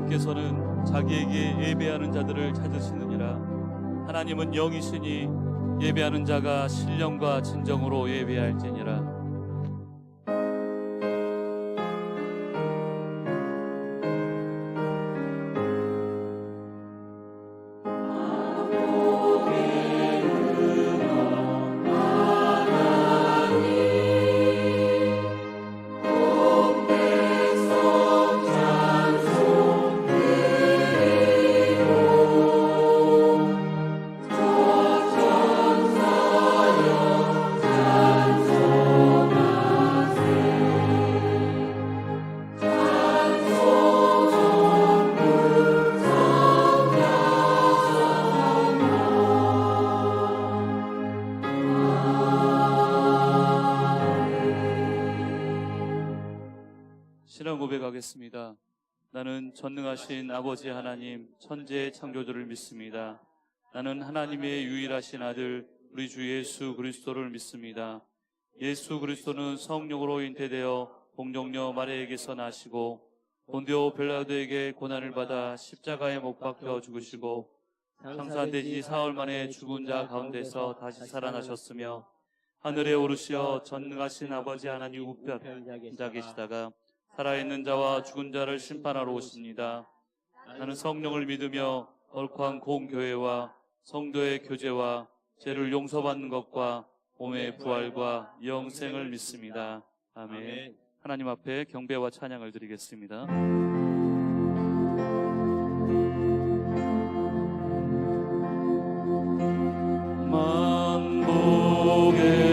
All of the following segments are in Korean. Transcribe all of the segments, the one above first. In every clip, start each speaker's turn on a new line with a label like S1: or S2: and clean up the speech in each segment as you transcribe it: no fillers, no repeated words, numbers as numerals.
S1: 하나님께서는 자기에게 예배하는 자들을 찾으시느니라. 하나님은 영이시니 예배하는 자가 신령과 진정으로 예배할지니라. 신앙 고백하겠습니다. 나는 전능하신 아버지 하나님 천지의 창조주를 믿습니다. 나는 하나님의 유일하신 아들 우리 주 예수 그리스도를 믿습니다. 예수 그리스도는 성령으로 잉태되어 동정녀 마리아에게서 나시고 본디오 빌라도에게 고난을 받아 십자가에 못 박혀 죽으시고 장사된 지 사흘 만에 죽은 자 가운데서 다시 살아나셨으며 하늘에 오르시어 전능하신 아버지 하나님 우편 앉아 계시다가 살아있는 자와 죽은 자를 심판하러 오십니다. 나는 성령을 믿으며 거룩한 공교회와 성도의 교제와 죄를 용서받는 것과 몸의 부활과 영생을 믿습니다. 아멘. 하나님 앞에 경배와 찬양을 드리겠습니다. 만복의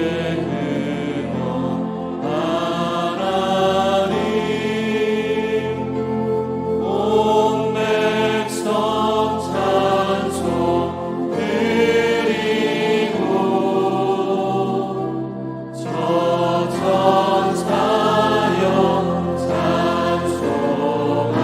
S2: 전사여 찬송하세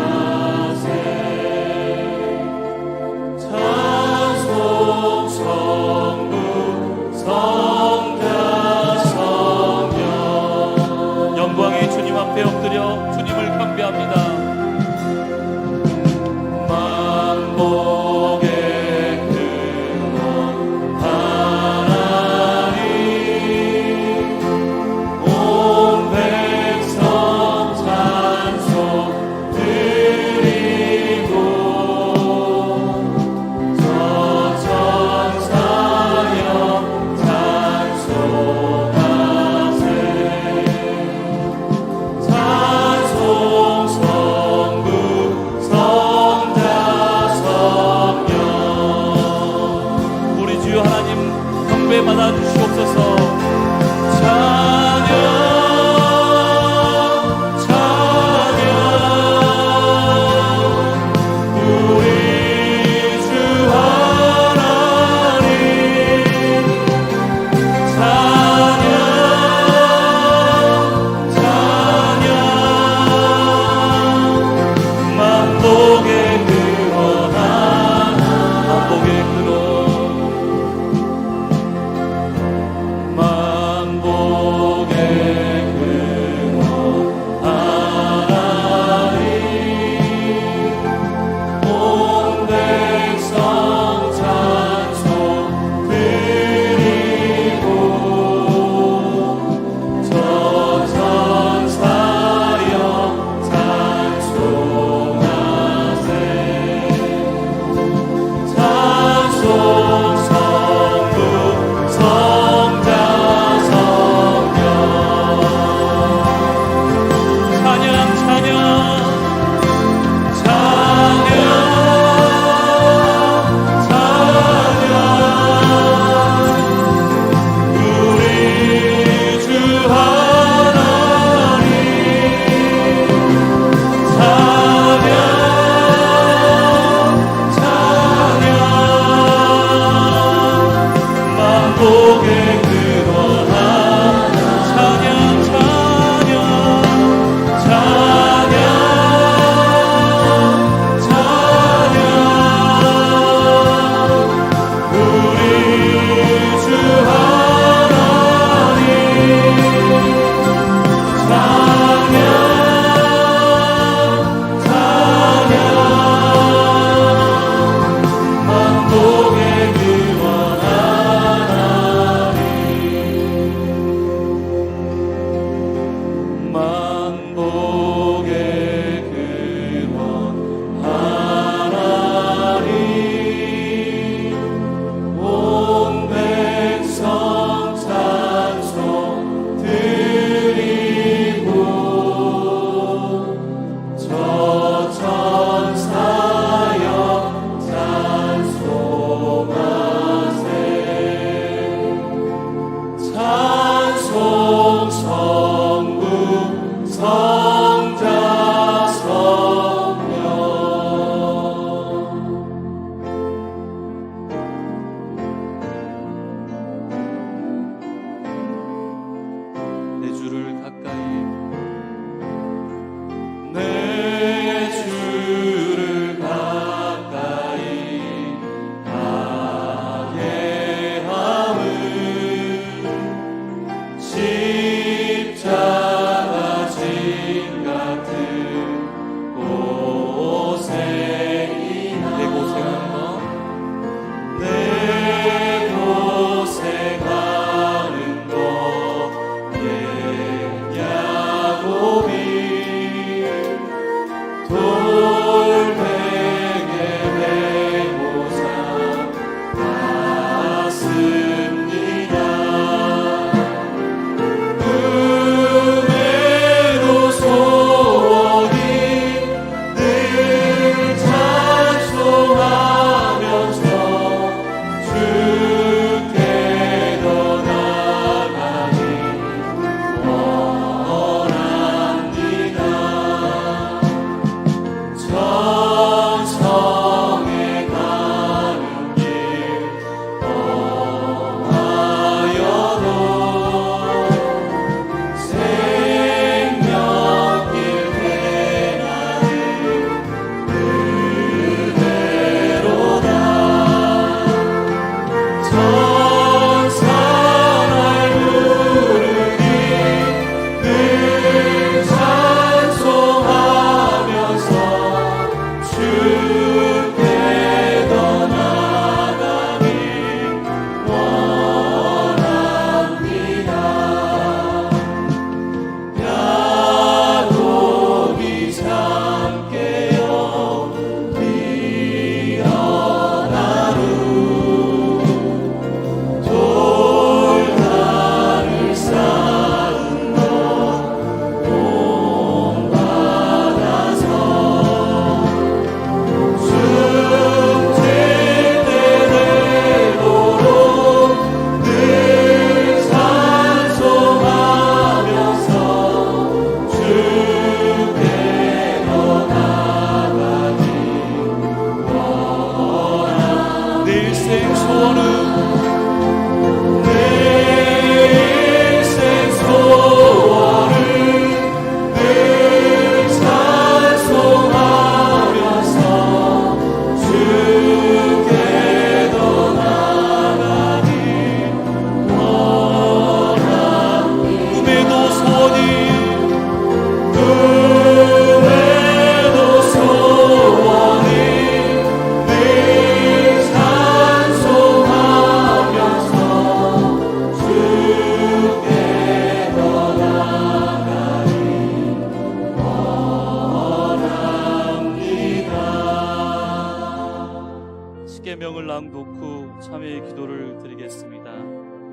S1: 십계명을 낭독 후 참회의 기도를 드리겠습니다.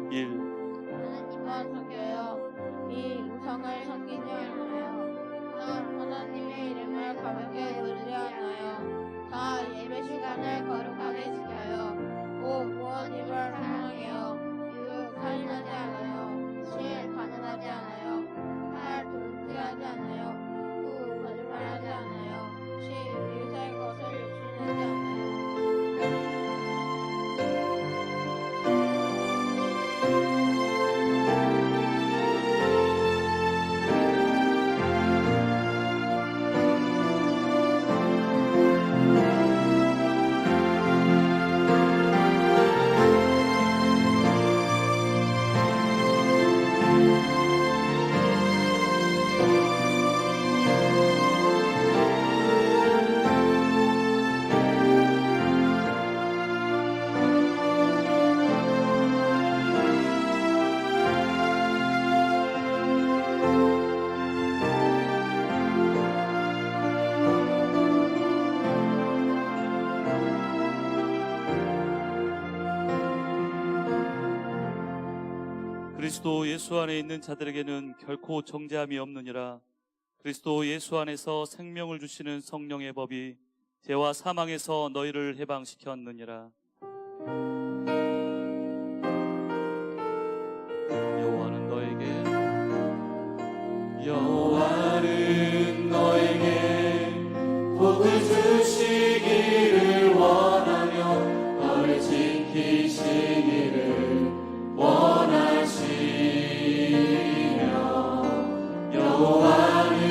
S1: 1.
S2: 하나님과 속여요. 이 우상을 섬기지 않아요. 하나님의 이름을 가볍게 부르지 않아요. 4. 예배 시간을 거룩하게 지켜요. 5. 부모님을 사랑해요. 6. 살인하지 않아요. 7. 가난하지 않아요. 8. 도둑질하지 않아요. 9. 거짓말하지 않아요. 10. 이웃의 것을 욕심내지 않아요.
S1: 그리스도 예수 안에 있는 자들에게는 결코 정죄함이 없느니라. 그리스도 예수 안에서 생명을 주시는 성령의 법이 죄와 사망에서 너희를 해방시켰느니라. 여호와는 너에게 복을 주시기를 원하며 너를 지키시기를 원하시며 여호와는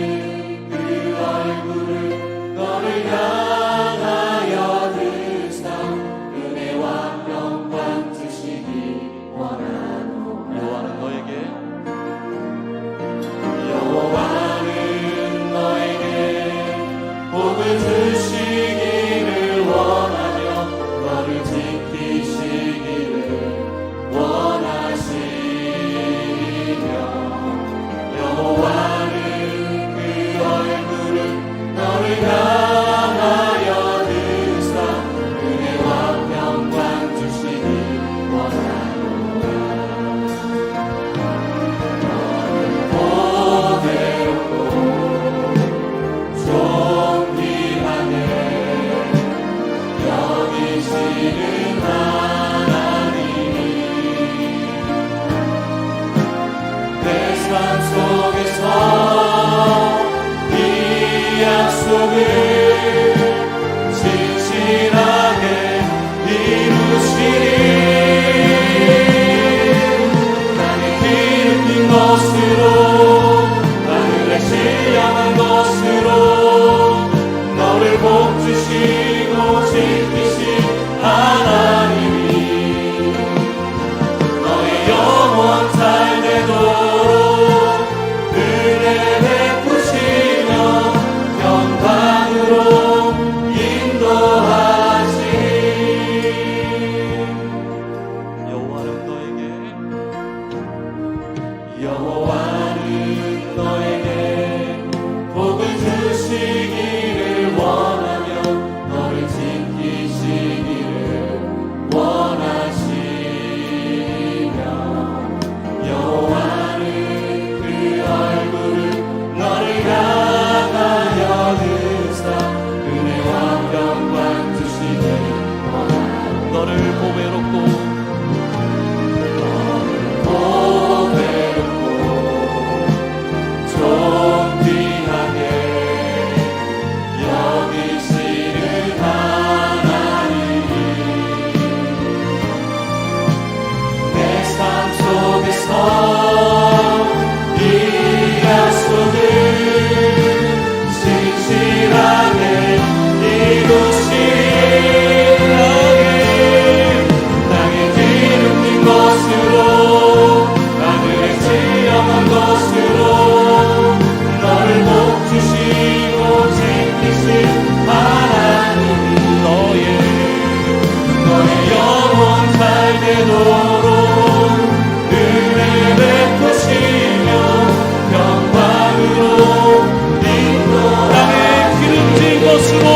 S1: 그 얼굴을 너를 향하여 드사 은혜와 평강 주시기 원하노라. 여호와는 너에게 복을 주시기를 원하며 너를 지키시기를 원하시며 여호와는 그 얼굴을 너를 향하여 드사 은혜와 평강 주시기 원하노라. 너를 보배롭고 존귀하게 여기시는 하나님이 내 삶 속에서 이 약속을 진실하게 이루시리. 나의 기름진 것으로 하늘의 신령한 것으로 너를 복주시고 지키신 하나님이 너의 영원 잘 되도록 은혜 베푸시며 영광으로 인도하시리. 여호와는 너에게 복을 주시기를 원하며 너를 지키시기를 원하시며 여호와는 그 얼굴을 너를 향하여 드사 은혜와 평강 주시기를 원하노라. 너를 보배롭고 존귀하게 여기시는 하나님이 내 삶 속에서 이 약속을 진실하게 이루시리. 땅에 기름진 것으로 하늘의 지령한 것으로 너를 복주시고 지키신 하나님이 너의 영혼 잘 되도록 은혜 베푸시며 영광으로 인도하네. 땅의 기름진 것으로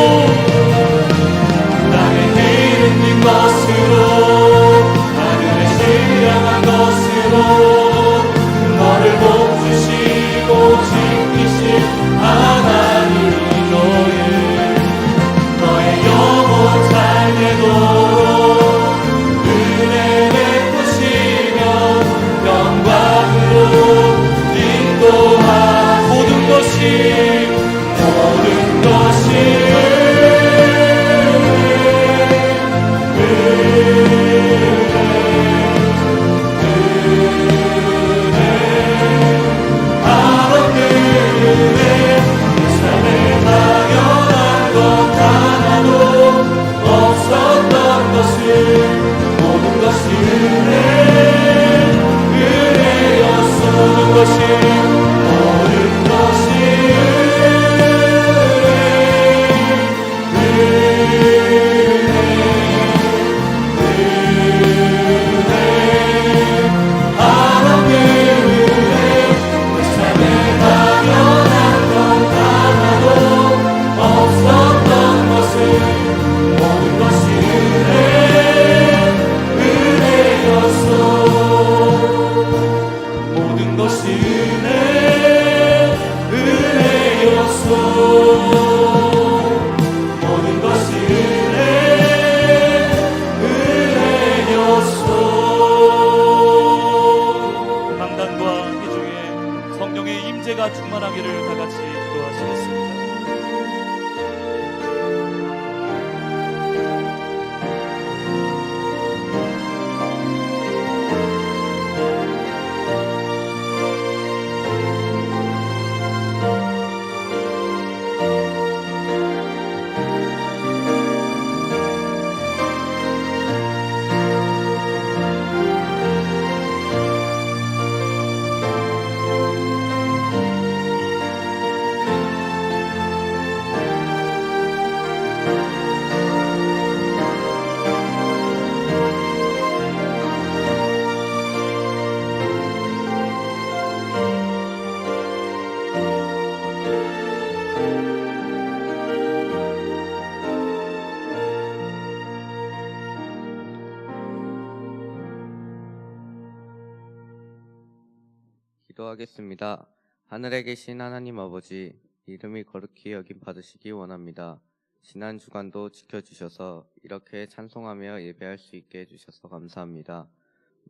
S3: 기도하겠습니다. 하늘에 계신 하나님 아버지, 이름이 거룩히 여김 받으시기 원합니다. 지난 주간도 지켜주셔서 이렇게 찬송하며 예배할 수 있게 해주셔서 감사합니다.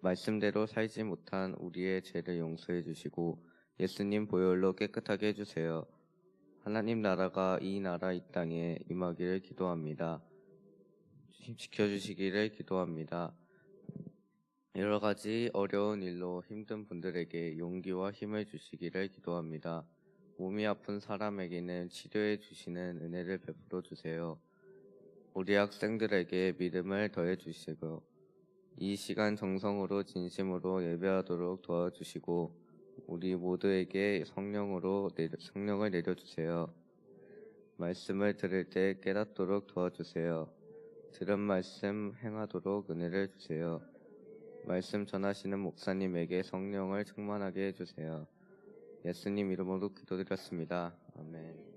S3: 말씀대로 살지 못한 우리의 죄를 용서해 주시고 예수님 보혈로 깨끗하게 해주세요. 하나님 나라가 이 나라 이 땅에 임하기를 기도합니다. 지켜주시기를 기도합니다. 여러 가지 어려운 일로 힘든 분들에게 용기와 힘을 주시기를 기도합니다. 몸이 아픈 사람에게는 치료해 주시는 은혜를 베풀어 주세요. 우리 학생들에게 믿음을 더해 주시고 이 시간 정성으로 진심으로 예배하도록 도와주시고 우리 모두에게 성령을 내려주세요. 말씀을 들을 때 깨닫도록 도와주세요. 들은 말씀 행하도록 은혜를 주세요. 말씀 전하시는 목사님에게 성령을 충만하게 해주세요. 예수님 이름으로 기도드렸습니다. 아멘.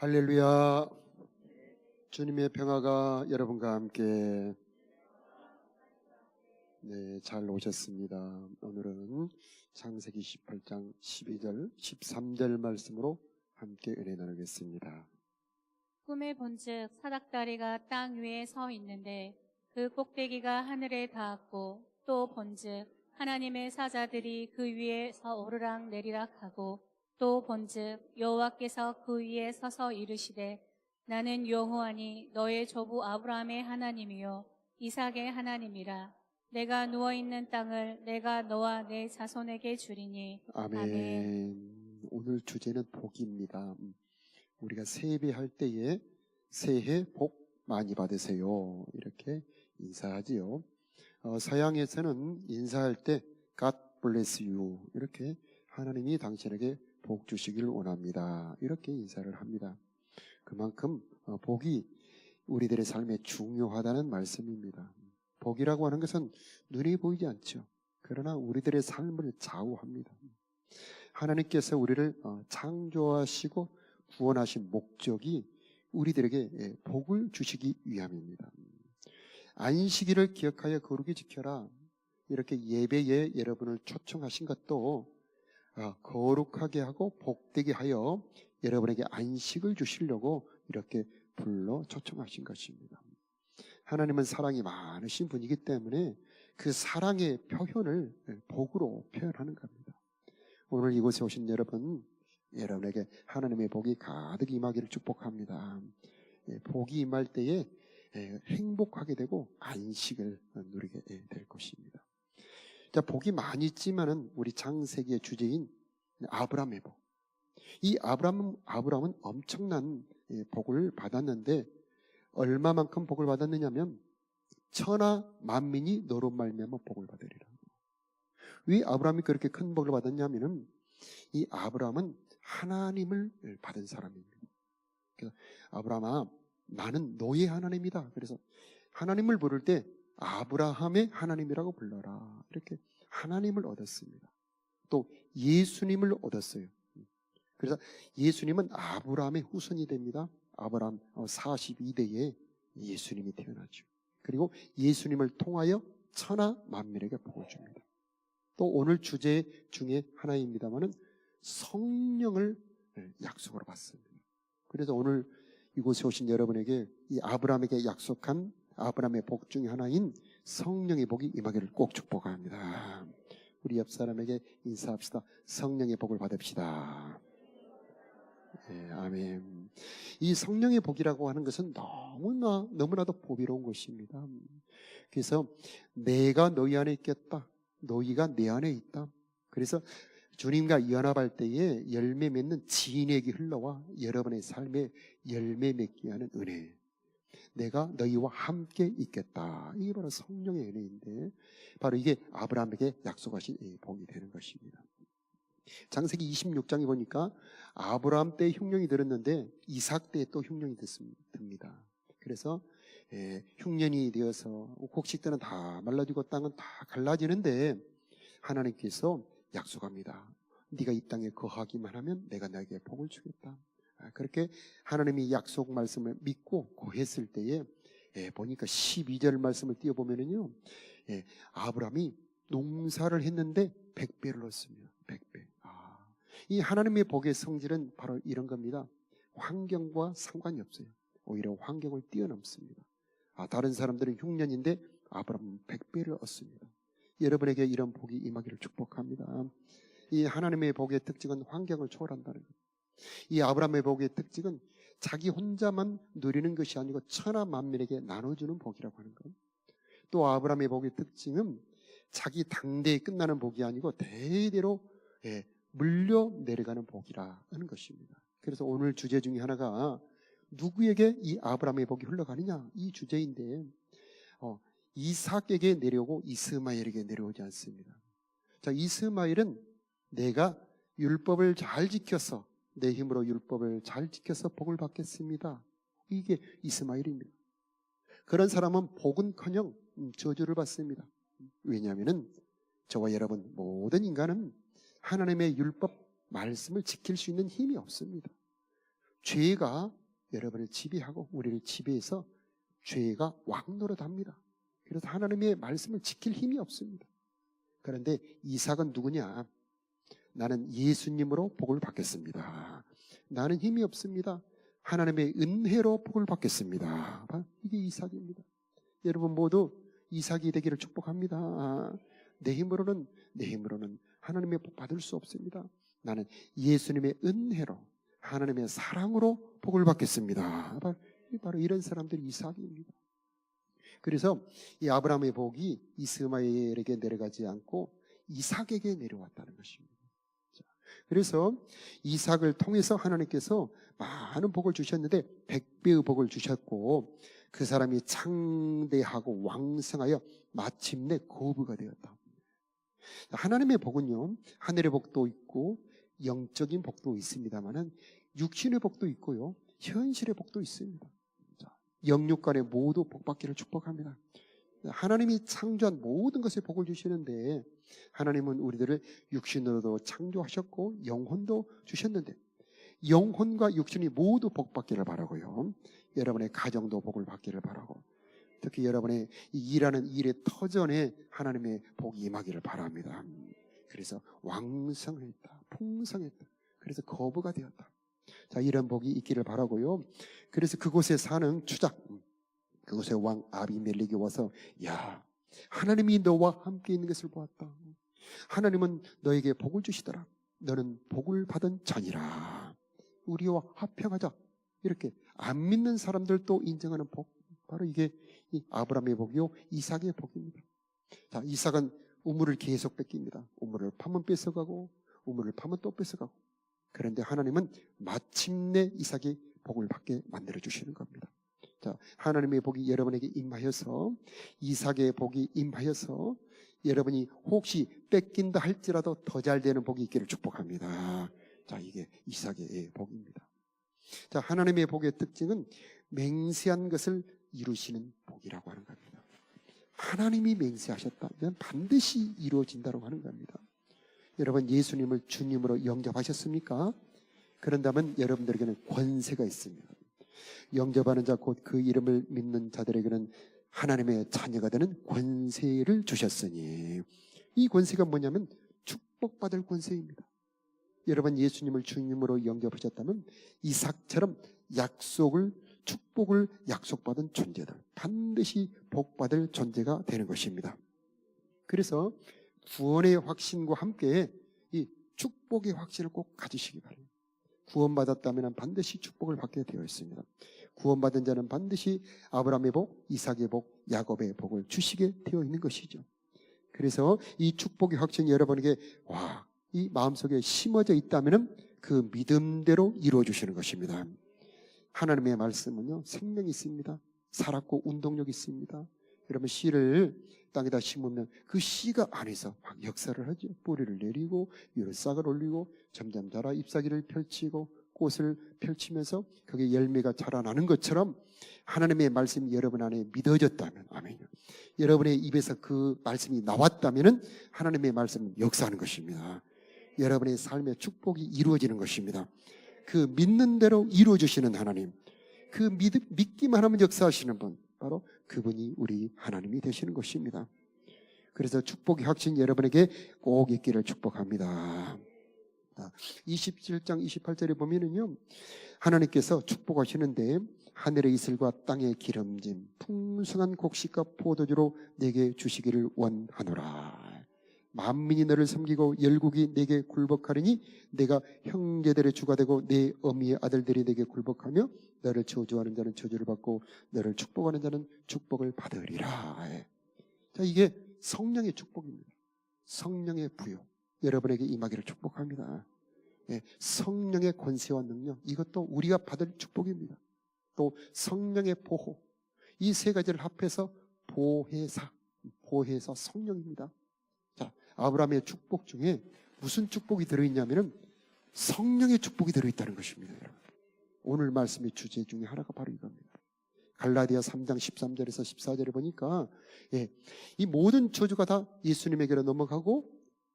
S4: 할렐루야. 주님의 평화가 여러분과 함께 잘 오셨습니다. 오늘은 창세기 18장 12절 13절 말씀으로 함께 은혜 나누겠습니다.
S5: 꿈에 본즉 사닥다리가 땅 위에 서 있는데 그 꼭대기가 하늘에 닿았고 또 본즉 하나님의 사자들이 그 위에서 오르락 내리락 하고 또 본즉 여호와께서 그 위에 서서 이르시되 나는 여호와니 너의 조부 아브라함의 하나님이요 이삭의 하나님이라. 내가 누워있는 땅을 내가 너와 내 자손에게 주리니.
S4: 아멘. 오늘 주제는 복입니다. 우리가 세배할 때에 새해 복 많이 받으세요 이렇게 인사하지요. 서양에서는 인사할 때 God bless you 이렇게 하나님이 당신에게 복 주시길 원합니다 이렇게 인사를 합니다. 그만큼 복이 우리들의 삶에 중요하다는 말씀입니다. 복이라고 하는 것은 눈에 보이지 않죠. 그러나 우리들의 삶을 좌우합니다. 하나님께서 우리를 창조하시고 구원하신 목적이 우리들에게 복을 주시기 위함입니다. 안식일을 기억하여 거룩히 지켜라 이렇게 예배에 여러분을 초청하신 것도 거룩하게 하고 복되게 하여 여러분에게 안식을 주시려고 이렇게 불러 초청하신 것입니다. 하나님은 사랑이 많으신 분이기 때문에 그 사랑의 표현을 복으로 표현하는 겁니다. 오늘 이곳에 오신 여러분에게 하나님의 복이 가득 임하기를 축복합니다. 복이 임할 때에 행복하게 되고 안식을 누리게 될 것입니다. 자, 복이 많이 있지만은 우리 창세기의 주제인 아브라함의 복. 이 아브라함은 엄청난 복을 받았는데 얼마만큼 복을 받았느냐면 천하 만민이 너로 말미암아 복을 받으리라. 왜 아브라함이 그렇게 큰 복을 받았냐면은 이 아브라함은 하나님을 받은 사람입니다. 그래서 아브라함아 나는 너의 하나님이다. 그래서 하나님을 부를 때 아브라함의 하나님이라고 불러라. 이렇게 하나님을 얻었습니다. 또 예수님을 얻었어요. 그래서 예수님은 아브라함의 후손이 됩니다. 아브라함 42대에 예수님이 태어나죠. 그리고 예수님을 통하여 천하 만민에게 복을 줍니다. 또 오늘 주제 중에 하나입니다만은 성령을 약속으로 받습니다. 그래서 오늘 이곳에 오신 여러분에게 이 아브라함에게 약속한 아브라함의 복 중에 하나인 성령의 복이 임하기를 꼭 축복합니다. 우리 옆 사람에게 인사합시다. 성령의 복을 받읍시다. 네, 아멘. 이 성령의 복이라고 하는 것은 너무나도 보배로운 것입니다. 그래서 내가 너희 안에 있겠다. 너희가 내 안에 있다. 그래서 주님과 연합할 때에 열매 맺는 진액이 흘러와 여러분의 삶에 열매 맺게 하는 은혜. 내가 너희와 함께 있겠다. 이게 바로 성령의 은혜인데 바로 이게 아브라함에게 약속하신 복이 되는 것입니다. 창세기 26장에 보니까 아브라함 때 흉년이 들었는데 이삭 때 또 흉년이 듭니다. 그래서 흉년이 되어서 곡식들은 다 말라지고 땅은 다 갈라지는데 하나님께서 약속합니다. 네가 이 땅에 거하기만 하면 내가 너에게 복을 주겠다. 그렇게 하나님이 약속 말씀을 믿고 거했을 때에 보니까 12절 말씀을 띄워보면은요, 아브라함이 농사를 했는데 100배를 얻습니다. 100배. 이 하나님의 복의 성질은 바로 이런 겁니다. 환경과 상관이 없어요. 오히려 환경을 뛰어넘습니다. 다른 사람들은 흉년인데 아브라함은 100배를 얻습니다. 여러분에게 이런 복이 임하기를 축복합니다. 이 하나님의 복의 특징은 환경을 초월한다는 것. 이 아브라함의 복의 특징은 자기 혼자만 누리는 것이 아니고 천하 만민에게 나눠주는 복이라고 하는 것. 또 아브라함의 복의 특징은 자기 당대에 끝나는 복이 아니고 대대로 물려 내려가는 복이라는 것입니다. 그래서 오늘 주제 중에 하나가 누구에게 이 아브라함의 복이 흘러가느냐 이 주제인데 이삭에게 내려오고 이스마엘에게 내려오지 않습니다. 자, 이스마엘은 내가 율법을 잘 지켜서 내 힘으로 율법을 잘 지켜서 복을 받겠습니다. 이게 이스마엘입니다. 그런 사람은 복은커녕 저주를 받습니다. 왜냐하면 저와 여러분 모든 인간은 하나님의 율법 말씀을 지킬 수 있는 힘이 없습니다. 죄가 여러분을 지배하고 우리를 지배해서 죄가 왕노릇합니다. 그래서 하나님의 말씀을 지킬 힘이 없습니다. 그런데 이삭은 누구냐? 나는 예수님으로 복을 받겠습니다. 나는 힘이 없습니다. 하나님의 은혜로 복을 받겠습니다. 이게 이삭입니다. 여러분 모두 이삭이 되기를 축복합니다. 내 힘으로는 하나님의 복 받을 수 없습니다. 나는 예수님의 은혜로 하나님의 사랑으로 복을 받겠습니다. 바로 이런 사람들이 이삭입니다. 그래서 이 아브라함의 복이 이스마엘에게 내려가지 않고 이삭에게 내려왔다는 것입니다. 그래서 이삭을 통해서 하나님께서 많은 복을 주셨는데 100배의 복을 주셨고 그 사람이 창대하고 왕성하여 마침내 거부가 되었다. 하나님의 복은요, 하늘의 복도 있고 영적인 복도 있습니다만은 육신의 복도 있고요, 현실의 복도 있습니다. 영육간에 모두 복받기를 축복합니다. 하나님이 창조한 모든 것에 복을 주시는데 하나님은 우리들을 육신으로도 창조하셨고 영혼도 주셨는데 영혼과 육신이 모두 복받기를 바라고요. 여러분의 가정도 복을 받기를 바라고 특히 여러분의 일하는 일의 터전에 하나님의 복이 임하기를 바랍니다. 그래서 왕성했다, 풍성했다. 그래서 거부가 되었다. 자, 이런 복이 있기를 바라고요. 그래서 그곳에 사는 추작, 그곳에 왕 아비멜렉이 와서 야, 하나님이 너와 함께 있는 것을 보았다. 하나님은 너에게 복을 주시더라. 너는 복을 받은 자니라. 우리와 화평하자. 이렇게 안 믿는 사람들도 인정하는 복. 바로 이게 이 아브라함의 복이요, 이삭의 복입니다. 자, 이삭은 우물을 계속 뺏깁니다. 우물을 파면 뺏어가고 우물을 파면 또 뺏어가고. 그런데 하나님은 마침내 이삭이 복을 받게 만들어 주시는 겁니다. 자, 하나님의 복이 여러분에게 임하여서 이삭의 복이 임하여서 여러분이 혹시 뺏긴다 할지라도 더 잘 되는 복이 있기를 축복합니다. 자, 이게 이삭의 복입니다. 자, 하나님의 복의 특징은 맹세한 것을 이루시는 복이라고 하는 겁니다. 하나님이 맹세하셨다면 반드시 이루어진다고 하는 겁니다. 여러분 예수님을 주님으로 영접하셨습니까? 그런다면 여러분들에게는 권세가 있습니다. 영접하는 자 곧 그 이름을 믿는 자들에게는 하나님의 자녀가 되는 권세를 주셨으니 이 권세가 뭐냐면 축복받을 권세입니다. 여러분 예수님을 주님으로 영접하셨다면 이삭처럼 축복을 약속받은 존재들, 반드시 복받을 존재가 되는 것입니다. 그래서 구원의 확신과 함께 이 축복의 확신을 꼭 가지시기 바랍니다. 구원받았다면 반드시 축복을 받게 되어 있습니다. 구원받은 자는 반드시 아브라함의 복, 이삭의 복, 야곱의 복을 주시게 되어 있는 것이죠. 그래서 이 축복의 확신이 여러분에게 이 마음속에 심어져 있다면 그 믿음대로 이루어 주시는 것입니다. 하나님의 말씀은요, 생명이 있습니다. 살았고 운동력이 있습니다. 여러분 씨를 땅에다 심으면 그 씨가 안에서 막 역사를 하죠. 뿌리를 내리고 위로 싹을 올리고 점점 자라 잎사귀를 펼치고 꽃을 펼치면서 그게 열매가 자라나는 것처럼 하나님의 말씀이 여러분 안에 믿어졌다면, 아멘요. 여러분의 입에서 그 말씀이 나왔다면 하나님의 말씀은 역사하는 것입니다. 여러분의 삶의 축복이 이루어지는 것입니다. 그 믿는 대로 이루어주시는 하나님, 그 믿기만 하면 역사하시는 분, 바로 그분이 우리 하나님이 되시는 것입니다. 그래서 축복의 확신 여러분에게 꼭 있기를 축복합니다. 27장 28절에 보면은요, 하나님께서 축복하시는데 하늘의 이슬과 땅의 기름짐 풍성한 곡식과 포도주로 내게 주시기를 원하노라. 만민이 너를 섬기고 열국이 내게 굴복하리니 내가 형제들의 주가 되고 내 어미의 아들들이 내게 굴복하며 너를 저주하는 자는 저주를 받고 너를 축복하는 자는 축복을 받으리라. 자, 이게 성령의 축복입니다. 성령의 부요, 여러분에게 임하기를 축복합니다. 성령의 권세와 능력, 이것도 우리가 받을 축복입니다. 또 성령의 보호, 이 세 가지를 합해서 보혜사 성령입니다. 자, 아브라함의 축복 중에 무슨 축복이 들어있냐면은 성령의 축복이 들어있다는 것입니다. 여러분. 오늘 말씀의 주제 중에 하나가 바로 이겁니다. 갈라디아 3장 13절에서 14절에 보니까 이 모든 저주가 다 예수님에게로 넘어가고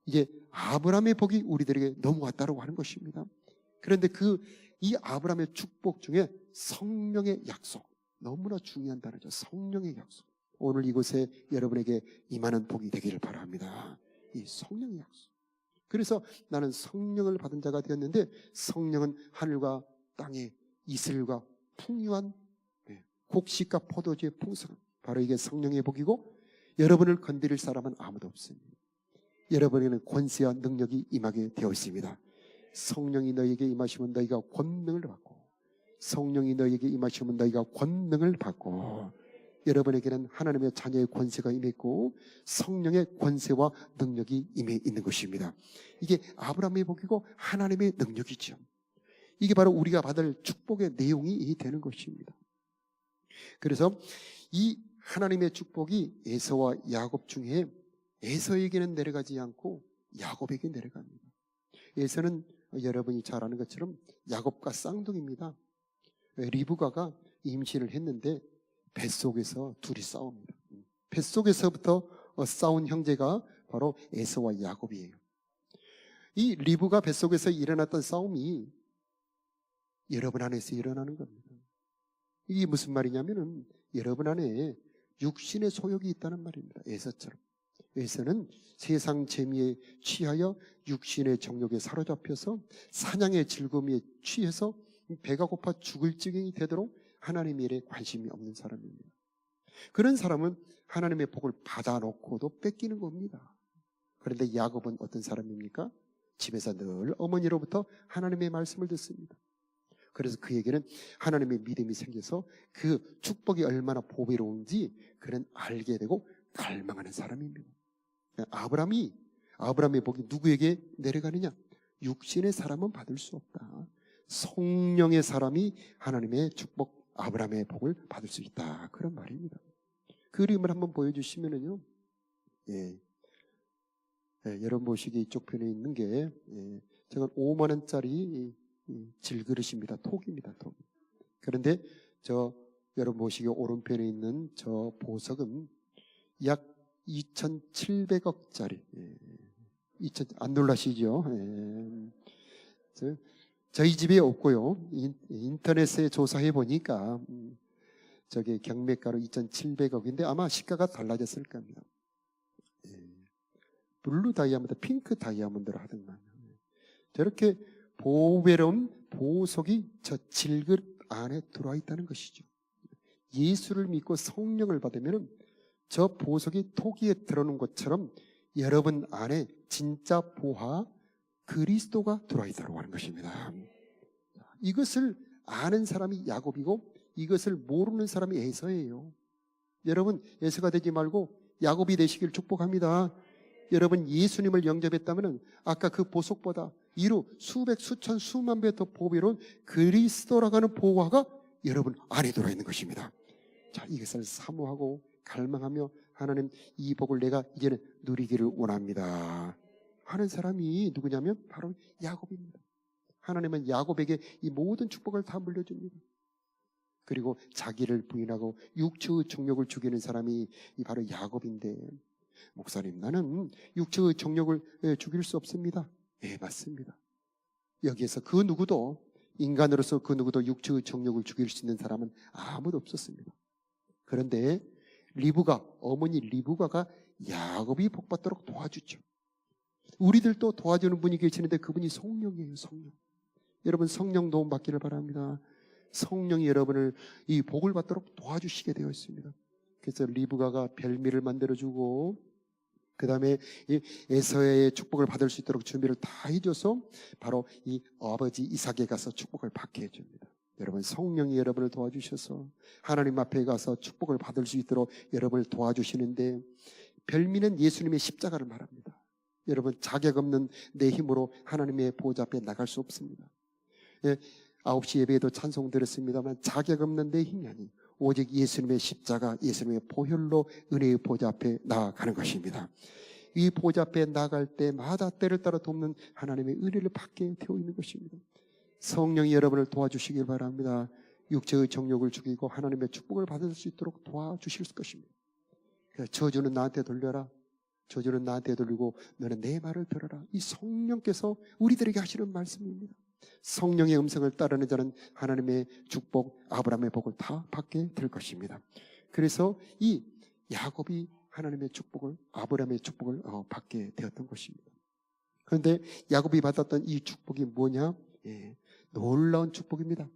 S4: 이제 아브라함의 복이 우리들에게 넘어왔다고 하는 것입니다. 그런데 이 아브라함의 축복 중에 성령의 약속, 너무나 중요한 단어죠. 성령의 약속. 오늘 이곳에 여러분에게 임하는 복이 되기를 바랍니다. 이 성령의 약속. 그래서 나는 성령을 받은 자가 되었는데, 성령은 하늘과 땅의 이슬과 풍요한 곡식과 포도주의 풍성함, 바로 이게 성령의 복이고, 여러분을 건드릴 사람은 아무도 없습니다. 여러분에게는 권세와 능력이 임하게 되어 있습니다. 성령이 너에게 임하시면 너희가 권능을 받고, 성령이 너에게 임하시면 너희가 권능을 받고, 여러분에게는 하나님의 자녀의 권세가 임했고 성령의 권세와 능력이 임해 있는 것입니다. 이게 아브라함의 복이고 하나님의 능력이죠. 이게 바로 우리가 받을 축복의 내용이 되는 것입니다. 그래서 이 하나님의 축복이 에서와 야곱 중에 에서에게는 내려가지 않고 야곱에게 내려갑니다. 에서는 여러분이 잘 아는 것처럼 야곱과 쌍둥이입니다. 리브가가 임신을 했는데 뱃속에서 둘이 싸웁니다. 뱃속에서부터 싸운 형제가 바로 에서와 야곱이에요. 이 리브가 뱃속에서 일어났던 싸움이 여러분 안에서 일어나는 겁니다. 이게 무슨 말이냐면은 여러분 안에 육신의 소욕이 있다는 말입니다. 에서처럼. 에서는 세상 재미에 취하여 육신의 정욕에 사로잡혀서 사냥의 즐거움에 취해서 배가 고파 죽을 지경이 되도록 하나님의 일에 관심이 없는 사람입니다. 그런 사람은 하나님의 복을 받아놓고도 뺏기는 겁니다. 그런데 야곱은 어떤 사람입니까? 집에서 늘 어머니로부터 하나님의 말씀을 듣습니다. 그래서 그에게는 하나님의 믿음이 생겨서 그 축복이 얼마나 보배로운지 그는 알게 되고 갈망하는 사람입니다. 아브라함의 복이 누구에게 내려가느냐? 육신의 사람은 받을 수 없다. 성령의 사람이 하나님의 축복, 아브라함의 복을 받을 수 있다. 그런 말입니다. 그림을 한번 보여주시면은요, 여러분 보시기에 이쪽 편에 있는 게 제가 5만 원짜리 질그릇입니다. 톡입니다. 톡. 그런데 여러분 보시기에 오른편에 있는 저 보석은 약 2,700억짜리. 안 놀라시죠? 저희 집에 없고요. 인터넷에 조사해 보니까 저게 경매가로 2,700억인데 아마 시가가 달라졌을 겁니다. 블루 다이아몬드, 핑크 다이아몬드를 하더만. 저렇게 보배로운 보석이 저 질그릇 안에 들어와 있다는 것이죠. 예수를 믿고 성령을 받으면 저 보석이 토기에 들어오는 것처럼 여러분 안에 진짜 보화 그리스도가 들어와 있다고 하는 것입니다. 이것을 아는 사람이 야곱이고 이것을 모르는 사람이 에서예요. 여러분 에서가 되지 말고 야곱이 되시길 축복합니다. 여러분 예수님을 영접했다면 아까 그 보석보다 이루 수백 수천 수만 배 더 보배로운 그리스도라고 하는 보화가 여러분 안에 들어있는 것입니다. 자, 이것을 사모하고 갈망하며 하나님 이 복을 내가 이제는 누리기를 원합니다 하는 사람이 누구냐면 바로 야곱입니다. 하나님은 야곱에게 이 모든 축복을 다 물려줍니다. 그리고 자기를 부인하고 육체의 정욕을 죽이는 사람이 바로 야곱인데, 목사님 나는 육체의 정욕을 죽일 수 없습니다. 네, 맞습니다. 여기에서 그 누구도, 인간으로서 그 누구도 육체의 정욕을 죽일 수 있는 사람은 아무도 없었습니다. 그런데 리브가, 어머니 리브가가 야곱이 복받도록 도와주죠. 우리들도 도와주는 분이 계시는데 그분이 성령이에요. 성령. 여러분 성령 도움 받기를 바랍니다. 성령이 여러분을 이 복을 받도록 도와주시게 되어 있습니다. 그래서 리브가가 별미를 만들어주고, 그 다음에 이 에서의 축복을 받을 수 있도록 준비를 다 해줘서 바로 이 아버지 이삭에 가서 축복을 받게 해줍니다. 여러분 성령이 여러분을 도와주셔서 하나님 앞에 가서 축복을 받을 수 있도록 여러분을 도와주시는데, 별미는 예수님의 십자가를 말합니다. 여러분 자격 없는 내 힘으로 하나님의 보좌 앞에 나갈 수 없습니다. 9시 예배에도 찬송 드렸습니다만 자격 없는 내 힘이 아닌 오직 예수님의 십자가, 예수님의 보혈로 은혜의 보좌 앞에 나아가는 것입니다. 이 보좌 앞에 나갈 때마다 때를 따라 돕는 하나님의 은혜를 받게 되어 있는 것입니다. 성령이 여러분을 도와주시길 바랍니다. 육체의 정욕을 죽이고 하나님의 축복을 받을 수 있도록 도와주실 것입니다. 저주는 나한테 돌려라. 저주는 나한테 돌리고 너는 내 말을 들어라. 이 성령께서 우리들에게 하시는 말씀입니다. 성령의 음성을 따르는 자는 하나님의 축복, 아브라함의 복을 다 받게 될 것입니다. 그래서 이 야곱이 하나님의 축복을, 아브라함의 축복을 받게 되었던 것입니다. 그런데 야곱이 받았던 이 축복이 뭐냐? 놀라운 축복입니다.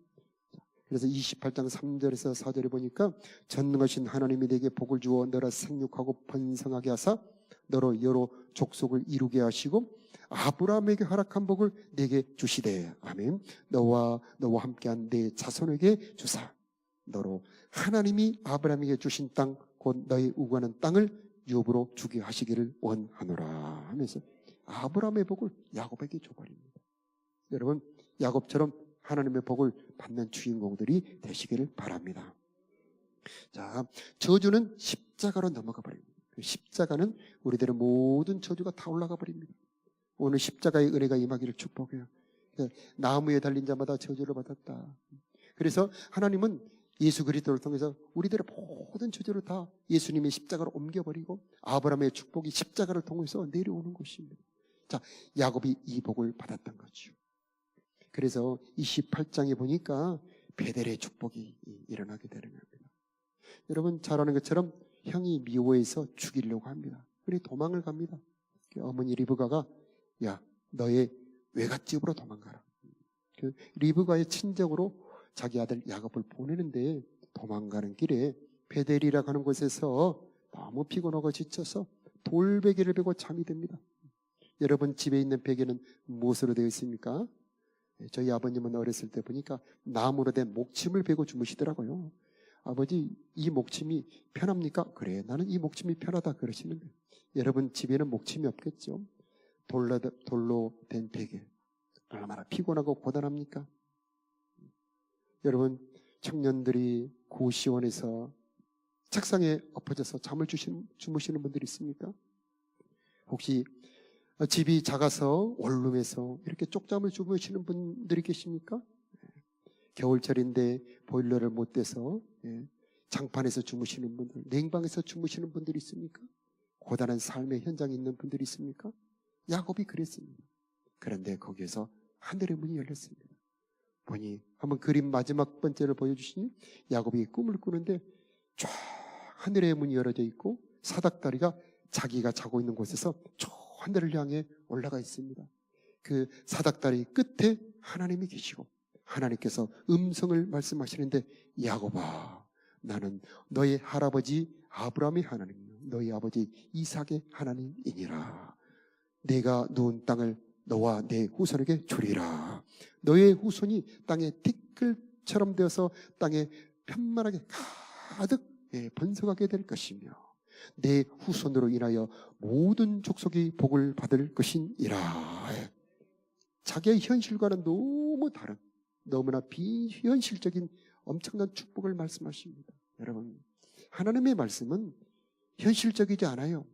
S4: 그래서 28장 3절에서 4절에 보니까 전능하신 하나님이 내게 복을 주어 너라 생육하고 번성하게 하사 너로 여러 족속을 이루게 하시고 아브라함에게 허락한 복을 내게 주시되, 아멘. 너와 함께한 내 자손에게 주사 너로 하나님이 아브라함에게 주신 땅 곧 너의 우구하는 땅을 유업으로 주게 하시기를 원하노라 하면서 아브라함의 복을 야곱에게 줘버립니다. 여러분 야곱처럼 하나님의 복을 받는 주인공들이 되시기를 바랍니다. 자, 저주는 십자가로 넘어가 버립니다. 십자가는 우리들의 모든 저주가 다 올라가 버립니다. 오늘 십자가의 은혜가 임하기를 축복해요. 나무에 달린 자마다 저주를 받았다. 그래서 하나님은 예수 그리스도를 통해서 우리들의 모든 저주를 다 예수님의 십자가로 옮겨버리고 아브라함의 축복이 십자가를 통해서 내려오는 것입니다. 자, 야곱이 이 복을 받았던 거죠. 그래서 28장에 보니까 베델의 축복이 일어나게 되는 겁니다. 여러분 잘 아는 것처럼 형이 미워해서 죽이려고 합니다. 그래 도망을 갑니다. 어머니 리브가가 야 너의 외갓집으로 도망가라. 그 리브가의 친정으로 자기 아들 야곱을 보내는데 도망가는 길에 베델이라고 하는 곳에서 너무 피곤하고 지쳐서 돌베개를 베고 잠이 듭니다. 여러분 집에 있는 베개는 무엇으로 되어 있습니까? 저희 아버님은 어렸을 때 보니까 나무로 된 목침을 베고 주무시더라고요. 아버지 이 목침이 편합니까? 그래 나는 이 목침이 편하다 그러시는데 여러분 집에는 목침이 없겠죠. 돌로 된 베개 얼마나 피곤하고 고단합니까? 여러분 청년들이 고시원에서 책상에 엎어져서 잠을 주무시는 분들이 있습니까? 혹시 집이 작아서 원룸에서 이렇게 쪽잠을 주무시는 분들이 계십니까? 겨울철인데 보일러를 못 대서 장판에서 주무시는 분들, 냉방에서 주무시는 분들이 있습니까? 고단한 삶의 현장에 있는 분들이 있습니까? 야곱이 그랬습니다. 그런데 거기에서 하늘의 문이 열렸습니다. 보니 한번 그림 마지막 번째를 보여주시니 야곱이 꿈을 꾸는데 쫙 하늘의 문이 열어져 있고 사닥다리가 자기가 자고 있는 곳에서 저 하늘을 향해 올라가 있습니다. 그 사닥다리 끝에 하나님이 계시고 하나님께서 음성을 말씀하시는데 야곱아 나는 너의 할아버지 아브라함의 하나님 너희 아버지 이삭의 하나님이니라. 내가 누운 땅을 너와 내 후손에게 주리라. 너의 후손이 땅에 티끌처럼 되어서 땅에 편만하게 가득 번성하게 될 것이며 내 후손으로 인하여 모든 족속이 복을 받을 것이니라. 자기의 현실과는 너무 다른 너무나 비현실적인 엄청난 축복을 말씀하십니다. 여러분 하나님의 말씀은 현실적이지 않아요.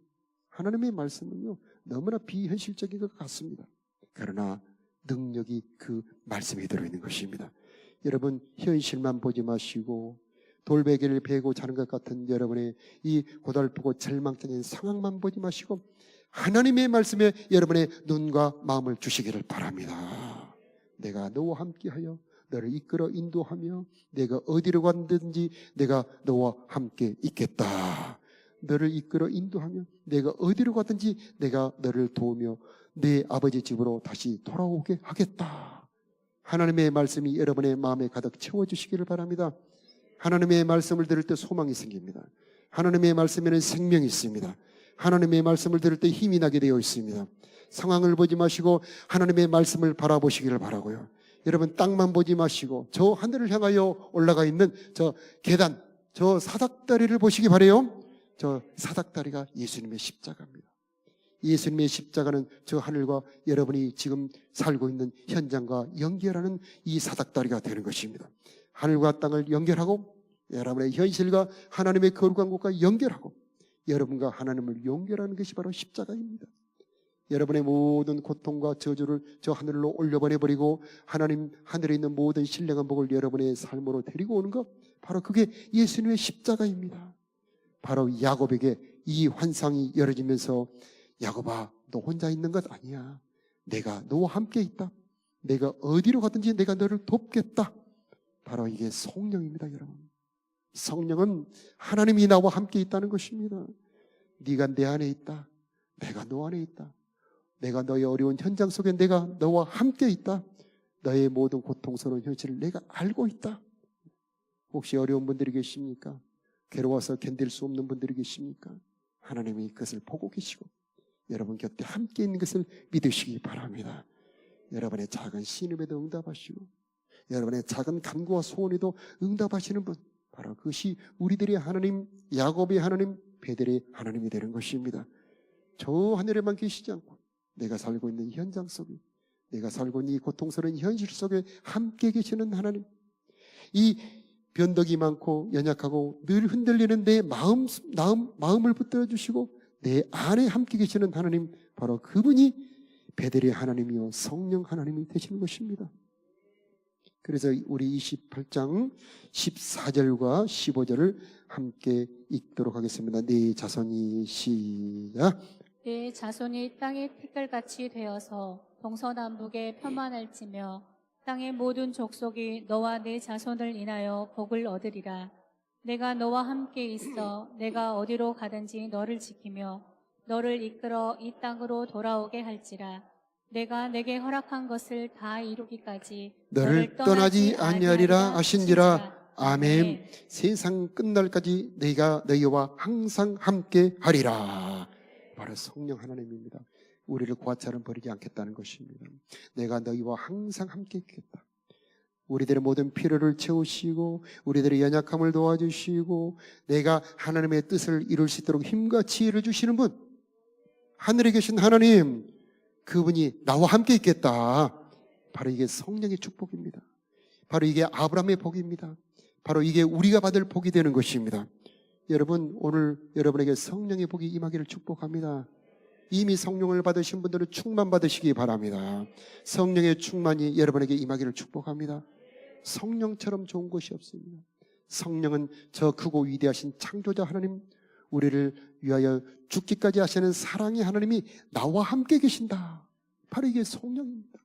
S4: 하나님의 말씀은요, 너무나 비현실적인 것 같습니다. 그러나 능력이 그 말씀에 들어있는 것입니다. 여러분, 현실만 보지 마시고 돌베개를 베고 자는 것 같은 여러분의 이 고달프고 절망적인 상황만 보지 마시고 하나님의 말씀에 여러분의 눈과 마음을 주시기를 바랍니다. 내가 너와 함께하여 너를 이끌어 인도하며 내가 어디로 갔든지 내가 너와 함께 있겠다. 너를 이끌어 인도하며 내가 어디로 가든지 내가 너를 도우며 내 아버지 집으로 다시 돌아오게 하겠다. 하나님의 말씀이 여러분의 마음에 가득 채워주시기를 바랍니다. 하나님의 말씀을 들을 때 소망이 생깁니다. 하나님의 말씀에는 생명이 있습니다. 하나님의 말씀을 들을 때 힘이 나게 되어 있습니다. 상황을 보지 마시고 하나님의 말씀을 바라보시기를 바라고요. 여러분, 땅만 보지 마시고 저 하늘을 향하여 올라가 있는 저 계단, 저 사닥다리를 보시기 바라요. 저 사닥다리가 예수님의 십자가입니다. 예수님의 십자가는 저 하늘과 여러분이 지금 살고 있는 현장과 연결하는 이 사닥다리가 되는 것입니다. 하늘과 땅을 연결하고 여러분의 현실과 하나님의 거룩한 곳과 연결하고 여러분과 하나님을 연결하는 것이 바로 십자가입니다. 여러분의 모든 고통과 저주를 저 하늘로 올려보내버리고 하나님 하늘에 있는 모든 신령한 복을 여러분의 삶으로 데리고 오는 것, 바로 그게 예수님의 십자가입니다. 바로 야곱에게 이 환상이 열어지면서 야곱아, 너 혼자 있는 것 아니야. 내가 너와 함께 있다. 내가 어디로 가든지 내가 너를 돕겠다. 바로 이게 성령입니다, 여러분. 성령은 하나님이 나와 함께 있다는 것입니다. 네가 내 안에 있다. 내가 너 안에 있다. 내가 너의 어려운 현장 속에 내가 너와 함께 있다. 너의 모든 고통스러운 현실을 내가 알고 있다. 혹시 어려운 분들이 계십니까? 괴로워서 견딜 수 없는 분들이 계십니까? 하나님이 그것을 보고 계시고 여러분 곁에 함께 있는 것을 믿으시기 바랍니다. 여러분의 작은 신음에도 응답하시고 여러분의 작은 간구와 소원에도 응답하시는 분, 바로 그것이 우리들의 하나님, 야곱의 하나님, 베델의 하나님이 되는 것입니다. 저 하늘에만 계시지 않고 내가 살고 있는 현장 속에, 내가 살고 있는 이 고통스러운 현실 속에 함께 계시는 하나님, 이 변덕이 많고 연약하고 늘 흔들리는 내 마음을 붙들어 주시고 내 안에 함께 계시는 하나님, 바로 그분이 베델의 하나님이요 성령 하나님이 되시는 것입니다. 그래서 우리 28장 14절과 15절을 함께 읽도록 하겠습니다. 네 자손이 시작.
S5: 내 자손이 땅의 티끌같이 되어서 동서남북에 편만할지며 땅의 모든 족속이 너와 내 자손을 인하여 복을 얻으리라. 내가 너와 함께 있어 내가 어디로 가든지 너를 지키며 너를 이끌어 이 땅으로 돌아오게 할지라. 내가 내게 허락한 것을 다 이루기까지
S4: 너를 떠나지 아니하리라 하신지라. 아멘. 세상 끝날까지 내가 너희와 항상 함께 하리라. 바로 성령 하나님입니다. 우리를 고아처럼 버리지 않겠다는 것입니다. 내가 너희와 항상 함께 있겠다. 우리들의 모든 필요를 채우시고 우리들의 연약함을 도와주시고 내가 하나님의 뜻을 이룰 수 있도록 힘과 지혜를 주시는 분, 하늘에 계신 하나님, 그분이 나와 함께 있겠다. 바로 이게 성령의 축복입니다. 바로 이게 아브라함의 복입니다. 바로 이게 우리가 받을 복이 되는 것입니다. 여러분, 오늘 여러분에게 성령의 복이 임하기를 축복합니다. 이미 성령을 받으신 분들은 충만 받으시기 바랍니다. 성령의 충만이 여러분에게 임하기를 축복합니다. 성령처럼 좋은 것이 없습니다. 성령은 저 크고 위대하신 창조자 하나님, 우리를 위하여 죽기까지 하시는 사랑의 하나님이 나와 함께 계신다. 바로 이게 성령입니다.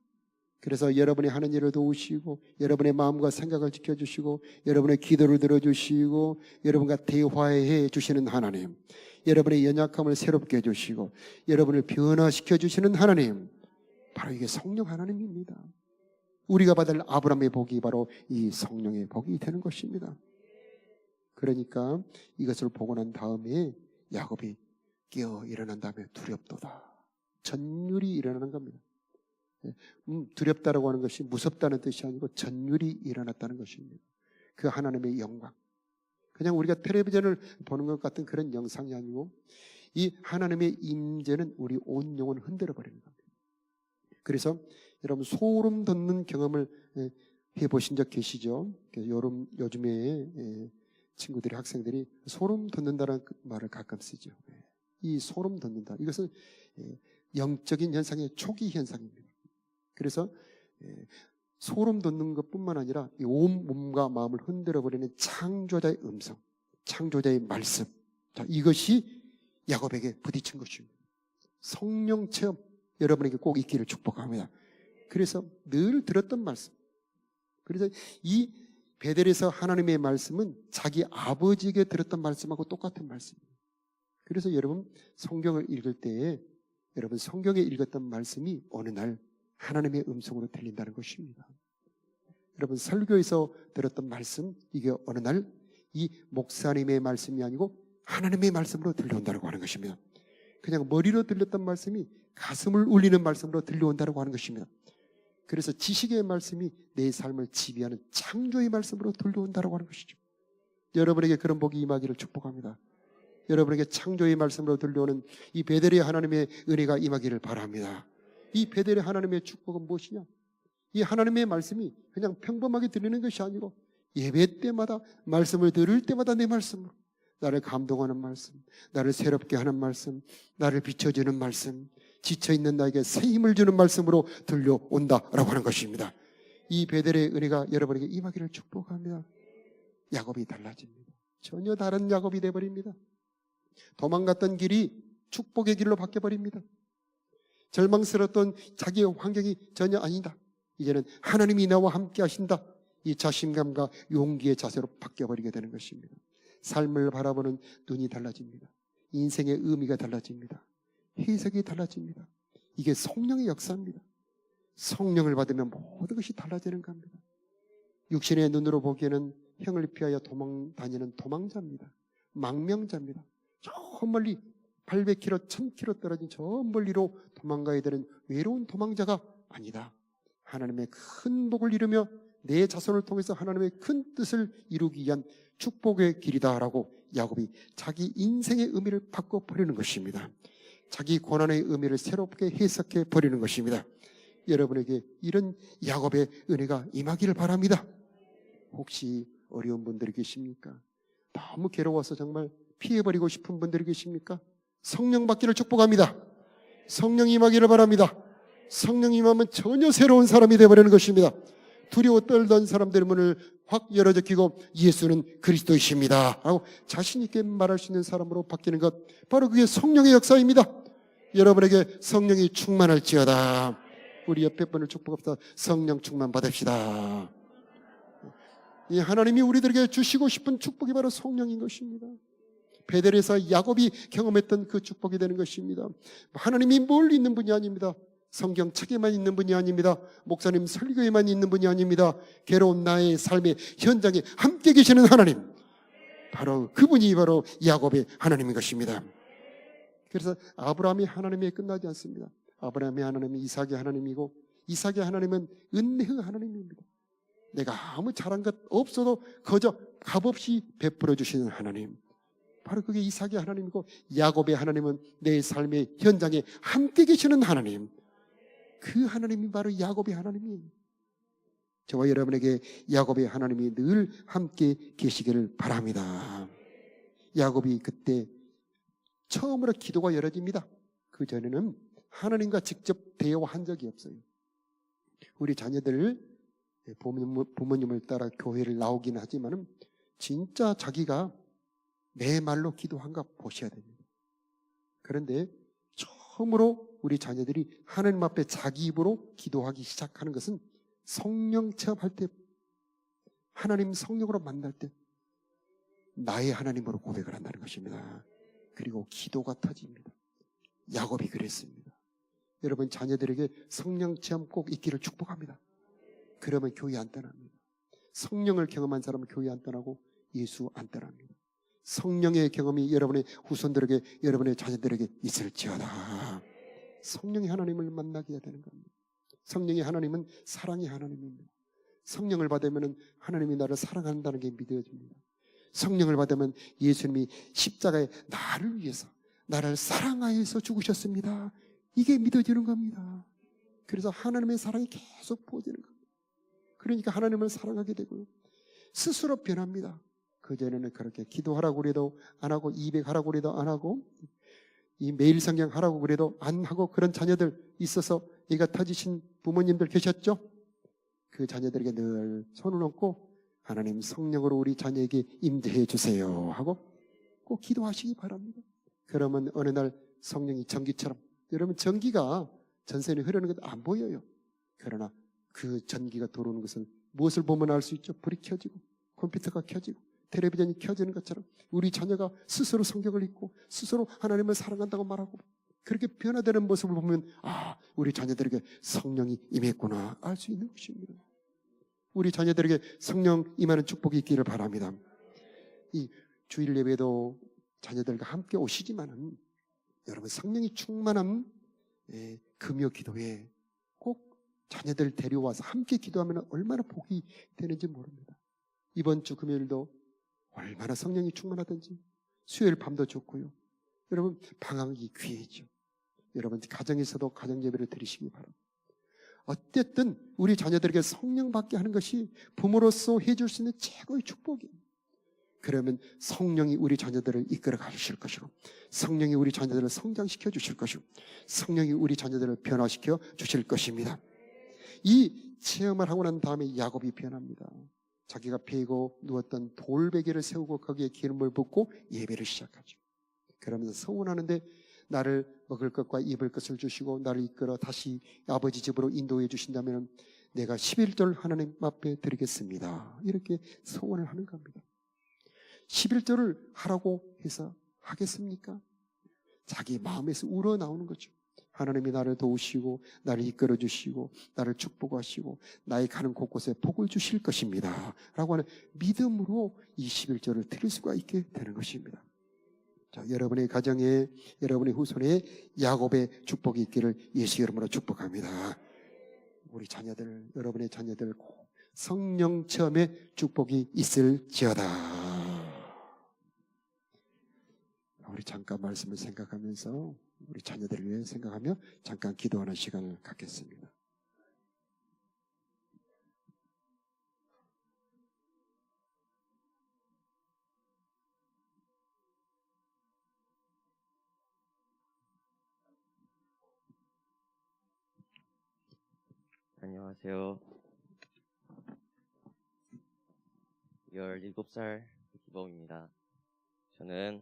S4: 그래서 여러분이 하는 일을 도우시고 여러분의 마음과 생각을 지켜주시고 여러분의 기도를 들어주시고 여러분과 대화해 주시는 하나님, 여러분의 연약함을 새롭게 해주시고 여러분을 변화시켜 주시는 하나님, 바로 이게 성령 하나님입니다. 우리가 받을 아브라함의 복이 바로 이 성령의 복이 되는 것입니다. 그러니까 이것을 보고 난 다음에 야곱이 깨어 일어난 다음에 두렵도다, 전율이 일어나는 겁니다. 두렵다라고 하는 것이 무섭다는 뜻이 아니고 전율이 일어났다는 것입니다. 그 하나님의 영광, 그냥 우리가 텔레비전을 보는 것 같은 그런 영상이 아니고 이 하나님의 임재는 우리 온 영혼을 흔들어 버리는 겁니다. 그래서 여러분 소름 돋는 경험을 해보신 적 계시죠? 요즘에 친구들이, 학생들이 소름 돋는다는 그 말을 가끔 쓰죠. 이 소름 돋는다. 이것은 영적인 현상의 초기 현상입니다. 그래서 소름 돋는 것뿐만 아니라 이 온 몸과 마음을 흔들어버리는 창조자의 음성, 창조자의 말씀. 자, 이것이 야곱에게 부딪힌 것입니다. 성령 체험 여러분에게 꼭 있기를 축복합니다. 그래서 늘 들었던 말씀. 그래서 이 베델에서 하나님의 말씀은 자기 아버지에게 들었던 말씀하고 똑같은 말씀이에요. 그래서 여러분 성경을 읽을 때에 여러분 성경에 읽었던 말씀이 어느 날 하나님의 음성으로 들린다는 것입니다. 여러분 설교에서 들었던 말씀, 이게 어느 날 이 목사님의 말씀이 아니고 하나님의 말씀으로 들려온다고 하는 것입니다. 그냥 머리로 들렸던 말씀이 가슴을 울리는 말씀으로 들려온다고 하는 것입니다. 그래서 지식의 말씀이 내 삶을 지배하는 창조의 말씀으로 들려온다고 하는 것이죠. 여러분에게 그런 복이 임하기를 축복합니다. 여러분에게 창조의 말씀으로 들려오는 이 베델의 하나님의 은혜가 임하기를 바랍니다. 이 베델의 하나님의 축복은 무엇이냐? 이 하나님의 말씀이 그냥 평범하게 들리는 것이 아니고 예배 때마다 말씀을 들을 때마다 내 말씀으로 나를 감동하는 말씀, 나를 새롭게 하는 말씀, 나를 비춰주는 말씀, 지쳐있는 나에게 새 힘을 주는 말씀으로 들려온다라고 하는 것입니다. 이 베델의 은혜가 여러분에게 임하기를 축복합니다. 야곱이 달라집니다. 전혀 다른 야곱이 되어버립니다. 도망갔던 길이 축복의 길로 바뀌어버립니다. 절망스러웠던 자기의 환경이 전혀 아니다. 이제는 하나님이 나와 함께 하신다. 이 자신감과 용기의 자세로 바뀌어버리게 되는 것입니다. 삶을 바라보는 눈이 달라집니다. 인생의 의미가 달라집니다. 해석이 달라집니다. 이게 성령의 역사입니다. 성령을 받으면 모든 것이 달라지는 겁니다. 육신의 눈으로 보기에는 형을 피하여 도망 다니는 도망자입니다. 망명자입니다. 저 멀리 800km, 1000km 떨어진 저 멀리로 도망가야 되는 외로운 도망자가 아니다. 하나님의 큰 복을 이루며 내 자손을 통해서 하나님의 큰 뜻을 이루기 위한 축복의 길이다라고 야곱이 자기 인생의 의미를 바꿔버리는 것입니다. 자기 고난의 의미를 새롭게 해석해 버리는 것입니다. 여러분에게 이런 야곱의 은혜가 임하기를 바랍니다. 혹시 어려운 분들이 계십니까? 너무 괴로워서 정말 피해버리고 싶은 분들이 계십니까? 성령 받기를 축복합니다. 성령 임하기를 바랍니다. 성령 임하면 전혀 새로운 사람이 되어버리는 것입니다. 두려워 떨던 사람들의 문을 확 열어제끼고 예수는 그리스도이십니다 하고 자신 있게 말할 수 있는 사람으로 바뀌는 것, 바로 그게 성령의 역사입니다. 여러분에게 성령이 충만할지어다. 우리 옆에 분을 축복합시다. 성령 충만 받읍시다. 이 하나님이 우리들에게 주시고 싶은 축복이 바로 성령인 것입니다. 베델에서 야곱이 경험했던 그 축복이 되는 것입니다. 하나님이 멀리 있는 분이 아닙니다. 성경 책에만 있는 분이 아닙니다. 목사님 설교에만 있는 분이 아닙니다. 괴로운 나의 삶의 현장에 함께 계시는 하나님, 바로 그분이 바로 야곱의 하나님인 것입니다. 그래서 아브라함의 하나님에 끝나지 않습니다. 아브라함의 하나님은 이삭의 하나님이고, 이삭의 하나님은 은혜의 하나님입니다. 내가 아무 잘한 것 없어도 거저 값없이 베풀어 주시는 하나님, 바로 그게 이삭의 하나님이고, 야곱의 하나님은 내 삶의 현장에 함께 계시는 하나님, 그 하나님이 바로 야곱의 하나님이에요. 저와 여러분에게 야곱의 하나님이 늘 함께 계시기를 바랍니다. 야곱이 그때 처음으로 기도가 열어집니다. 그 전에는 하나님과 직접 대화한 적이 없어요. 우리 자녀들 부모님을 따라 교회를 나오긴 하지만 진짜 자기가 내 말로 기도한가 보셔야 됩니다. 그런데 처음으로 우리 자녀들이 하나님 앞에 자기 입으로 기도하기 시작하는 것은 성령 체험할 때, 하나님 성령으로 만날 때 나의 하나님으로 고백을 한다는 것입니다. 그리고 기도가 터집니다. 야곱이 그랬습니다. 여러분 자녀들에게 성령 체험 꼭 있기를 축복합니다. 그러면 교회 안 떠납니다. 성령을 경험한 사람은 교회 안 떠나고 예수 안 떠납니다. 성령의 경험이 여러분의 후손들에게, 여러분의 자녀들에게 있을지어다. 성령의 하나님을 만나게 해야 되는 겁니다. 성령의 하나님은 사랑의 하나님입니다. 성령을 받으면 하나님이 나를 사랑한다는 게 믿어집니다. 성령을 받으면 예수님이 십자가에 나를 위해서, 나를 사랑하여서 죽으셨습니다. 이게 믿어지는 겁니다. 그래서 하나님의 사랑이 계속 부어지는 겁니다. 그러니까 하나님을 사랑하게 되고요. 스스로 변합니다. 그전에는 그렇게 기도하라고 그래도 안 하고 200 하라고 그래도 안 하고 이 매일 성경 하라고 그래도 안 하고 그런 자녀들 있어서 애가 터지신 부모님들 계셨죠? 그 자녀들에게 늘 손을 얹고 하나님 성령으로 우리 자녀에게 임재해 주세요 하고 꼭 기도하시기 바랍니다. 그러면 어느 날 성령이 전기처럼, 여러분 전기가 전선에 흐르는 것도 안 보여요. 그러나 그 전기가 들어오는 것을 무엇을 보면 알 수 있죠? 불이 켜지고 컴퓨터가 켜지고 텔레비전이 켜지는 것처럼 우리 자녀가 스스로 성경을 읽고 스스로 하나님을 사랑한다고 말하고 그렇게 변화되는 모습을 보면 우리 자녀들에게 성령이 임했구나 알 수 있는 것입니다. 우리 자녀들에게 성령 임하는 축복이 있기를 바랍니다. 이 주일 예배도 자녀들과 함께 오시지만은 여러분 성령이 충만한 금요 기도에 꼭 자녀들 데려와서 함께 기도하면 얼마나 복이 되는지 모릅니다. 이번 주 금요일도 얼마나 성령이 충만하든지 수요일 밤도 좋고요. 여러분 방학이 귀해죠. 여러분 가정에서도 가정 예배를 드리시기 바랍니다. 어쨌든 우리 자녀들에게 성령 받게 하는 것이 부모로서 해줄 수 있는 최고의 축복이에요. 그러면 성령이 우리 자녀들을 이끌어 가실 것이고 성령이 우리 자녀들을 성장시켜 주실 것이고 성령이 우리 자녀들을 변화시켜 주실 것입니다. 이 체험을 하고 난 다음에 야곱이 변합니다. 자기가 베고 누웠던 돌베개를 세우고 거기에 기름을 붓고 예배를 시작하죠. 그러면서 서원하는데 나를 먹을 것과 입을 것을 주시고 나를 이끌어 다시 아버지 집으로 인도해 주신다면 내가 11절 하나님 앞에 드리겠습니다. 이렇게 서원을 하는 겁니다. 11절을 하라고 해서 하겠습니까? 자기 마음에서 우러나오는 거죠. 하나님이 나를 도우시고 나를 이끌어 주시고 나를 축복하시고 나의 가는 곳곳에 복을 주실 것입니다 라고 하는 믿음으로 이 11절을 드릴 수가 있게 되는 것입니다. 자, 여러분의 가정에 여러분의 후손에 야곱의 축복이 있기를 예수 이름으로 축복합니다. 우리 자녀들 여러분의 자녀들 성령 체험의 축복이 있을지어다. 우리 잠깐 말씀을 생각하면서 우리 자녀들을 위해 생각하며 잠깐 기도하는 시간을 갖겠습니다.
S3: 안녕하세요. 17살 기범입니다. 저는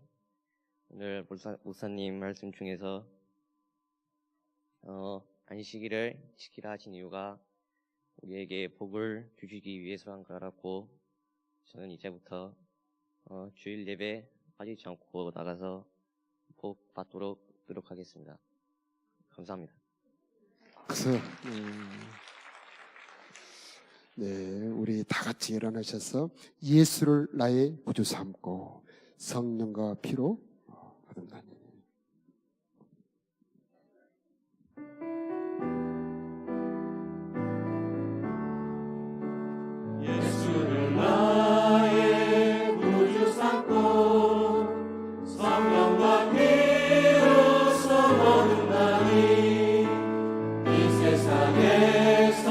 S3: 오늘 목사님 말씀 중에서 안식일을 지키라 하신 이유가 우리에게 복을 주시기 위해서란 걸 알았고 저는 이제부터 주일 예배 빠지지 않고 나가서 복 받도록 노력하겠습니다. 감사합니다.
S4: 박수. 네, 우리 다 같이 일어나셔서 예수를 나의 구주 삼고 성령과 피로 거듭나니.
S1: 예수를 나의 구주 삼고 성령과 피로써 거듭나니 이 세상에서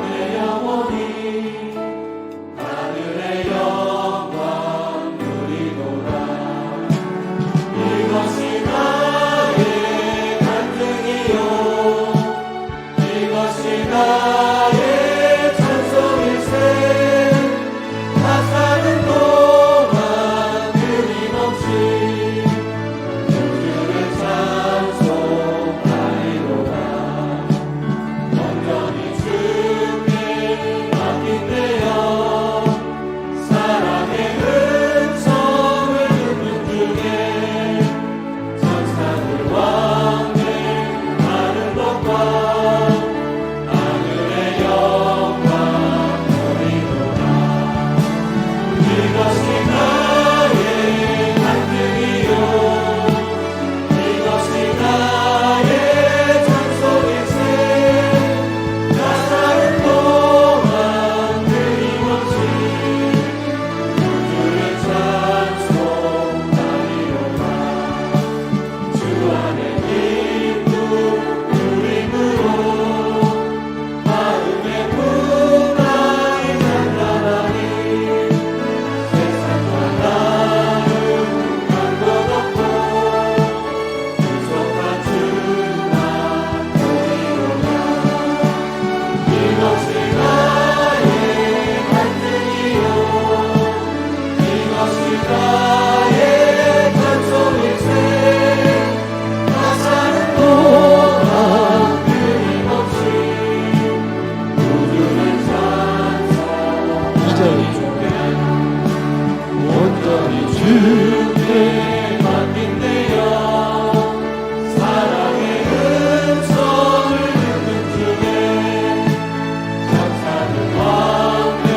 S1: 내 영혼이 하늘의 영광 누리노라. 이것이 온전히 주께 맡긴대요. 사랑의 음성을 듣는 중에 천사들 왕래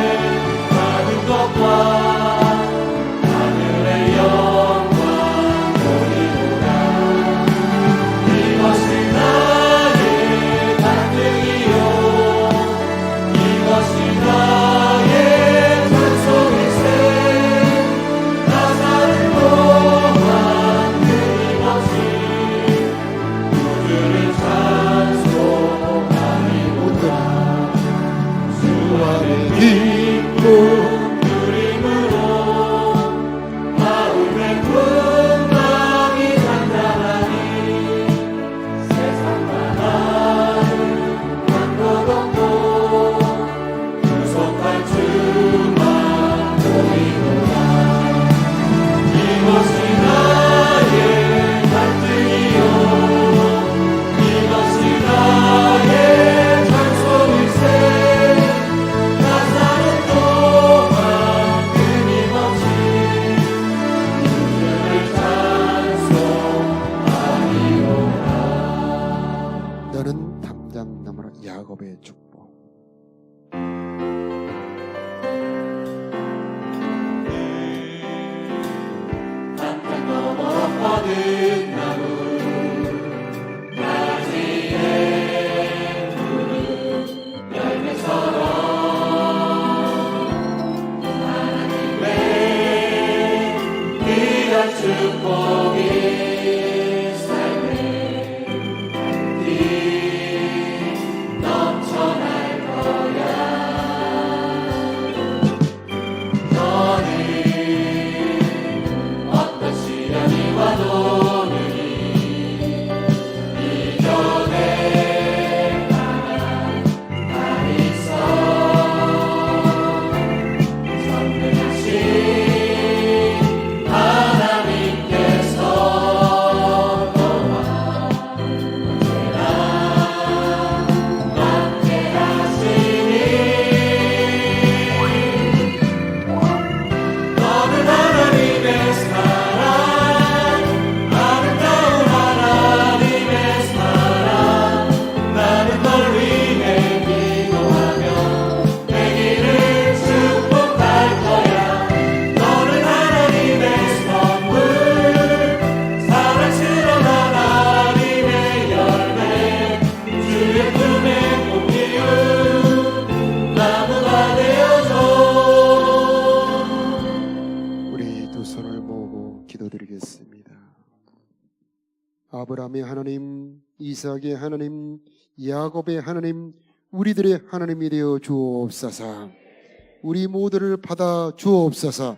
S1: 가는 것과 하늘의 영광 보이노라. 이것이 나의 간증이요 이것이 나의 찬송일세. 나 사는 동안 끊임없이 주를 찬송하리로다. 주 안에 기쁨 누림으로 마음의 풍랑이 잔잔하니 세상과 나를 한것 없고 구속할 주만 보이노라. 이것이 나의 갈등이요 이것이 나의 찬송일세. 나 사는 동안 끊임없이 주를 찬송하리로다.
S4: 너는 담장 너머로 야곱의 축복.
S1: 담장 너머로 뻗은 나무 가지에 푸른 열매처럼 하나님의 귀한 축복이 삶에 이 넘쳐날 거야. 너는 어떤 시련이 와도 능히 이겨낼 만한 날이 있어. 전능하신 하나님께서 너와 언제나 함께 하시니 너는 하나님의 사랑 아름다운 하나님의 사랑. 나는 널 위해 기도하며 내 길을 축복할 거야. 너는 하나님의 선물 사랑스러운 하나님의 열매 주의 품에 꼭 이룬 나무가 되어줘.
S4: 우리 두 손을 모으고 기도드리겠습니다. 아브라함의 하나님, 이삭의 하나님, 야곱의 하나님, 우리들의 하나님이 되어 주옵소서. 우리 모두를 받아 주옵소서.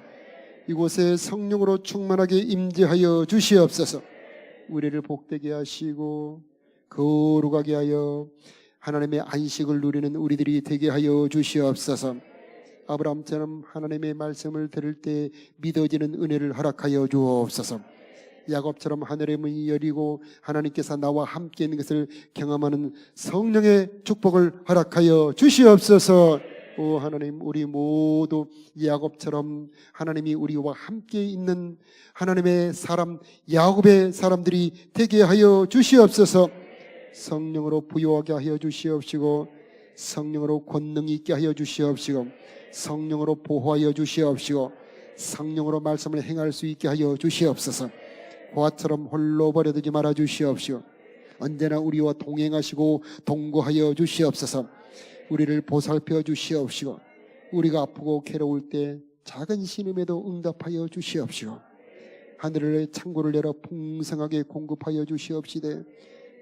S4: 이곳에 성령으로 충만하게 임재하여 주시옵소서. 우리를 복되게 하시고 거룩하게 하여 하나님의 안식을 누리는 우리들이 되게 하여 주시옵소서. 아브라함처럼 하나님의 말씀을 들을 때 믿어지는 은혜를 허락하여 주옵소서. 야곱처럼 하늘의 문이 열리고 하나님께서 나와 함께 있는 것을 경험하는 성령의 축복을 허락하여 주시옵소서. 오 하나님, 우리 모두 야곱처럼 하나님이 우리와 함께 있는 하나님의 사람, 야곱의 사람들이 되게 하여 주시옵소서. 성령으로 부요하게 하여 주시옵시고 성령으로 권능 있게 하여 주시옵시고 성령으로 보호하여 주시옵시고 성령으로 말씀을 행할 수 있게 하여 주시옵소서. 고아처럼 홀로 버려두지 말아 주시옵시고 언제나 우리와 동행하시고 동거하여 주시옵소서. 우리를 보살펴 주시옵시고 우리가 아프고 괴로울 때 작은 신음에도 응답하여 주시옵시고 하늘의 창고를 열어 풍성하게 공급하여 주시옵시되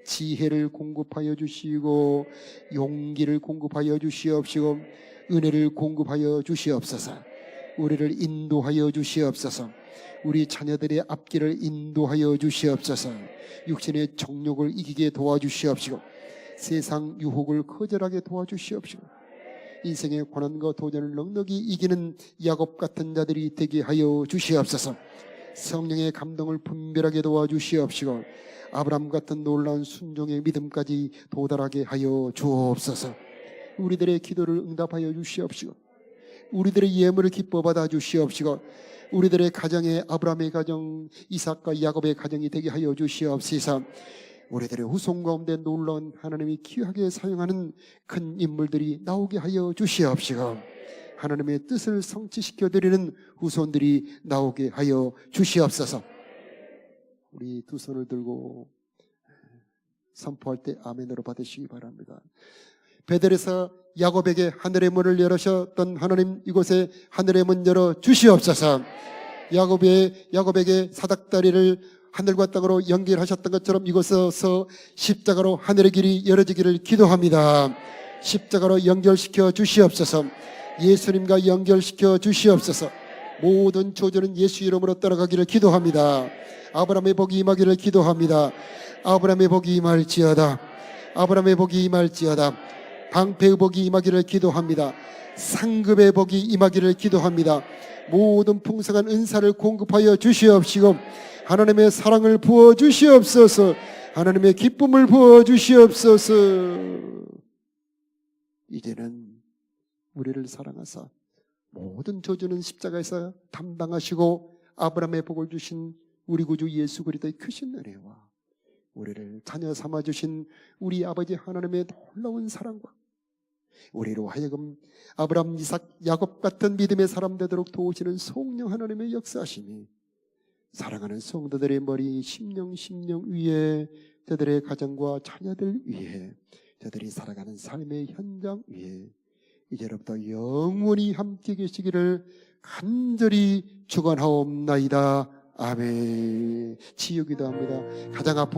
S4: 지혜를 공급하여 주시고 용기를 공급하여 주시옵시고 은혜를 공급하여 주시옵소서. 우리를 인도하여 주시옵소서. 우리 자녀들의 앞길을 인도하여 주시옵소서. 육신의 정욕을 이기게 도와주시옵시고 세상 유혹을 거절하게 도와주시옵시고 인생의 고난과 도전을 넉넉히 이기는 야곱 같은 자들이 되게 하여 주시옵소서. 성령의 감동을 분별하게 도와주시옵시고 아브라함 같은 놀라운 순종의 믿음까지 도달하게 하여 주옵소서. 우리들의 기도를 응답하여 주시옵시고 우리들의 예물을 기뻐 받아 주시옵시고 우리들의 가정에 아브라함의 가정, 이삭과 야곱의 가정이 되게 하여 주시옵소서. 우리들의 후손 가운데 놀라운 하나님이 귀하게 사용하는 큰 인물들이 나오게 하여 주시옵시고 하나님의 뜻을 성취시켜 드리는 후손들이 나오게 하여 주시옵소서. 우리 두 손을 들고 선포할 때 아멘으로 받으시기 바랍니다. 베델에서 야곱에게 하늘의 문을 열으셨던 하나님, 이곳에 하늘의 문 열어 주시옵소서. 야곱에게 사닥다리를 하늘과 땅으로 연결하셨던 것처럼 이곳에서 십자가로 하늘의 길이 열어지기를 기도합니다. 십자가로 연결시켜 주시옵소서. 예수님과 연결시켜 주시옵소서. 모든 조주는 예수 이름으로 따라가기를 기도합니다. 아브라함의 복이 임하기를 기도합니다. 아브라함의 복이 임할지어다. 아브라함의 복이 임할지어다. 방패의 복이 임하기를 기도합니다. 상급의 복이 임하기를 기도합니다. 모든 풍성한 은사를 공급하여 주시옵시고 하나님의 사랑을 부어 주시옵소서. 하나님의 기쁨을 부어 주시옵소서. 이제는 우리를 사랑하사 모든 저주는 십자가에서 담당하시고 아브라함의 복을 주신 우리 구주 예수 그리스도의 크신 은혜와 우리를 자녀 삼아 주신 우리 아버지 하나님의 놀라운 사랑과 우리로 하여금 아브라함, 이삭, 야곱 같은 믿음의 사람 되도록 도우시는 성령 하나님의 역사하심이 사랑하는 성도들의 머리 심령 위에 저들의 가정과 자녀들 위에 저들이 살아가는 삶의 현장 위에 이제로부터 영원히 함께 계시기를 간절히 축원하옵나이다. 아멘. 치유기도 합니다. 가장 아픈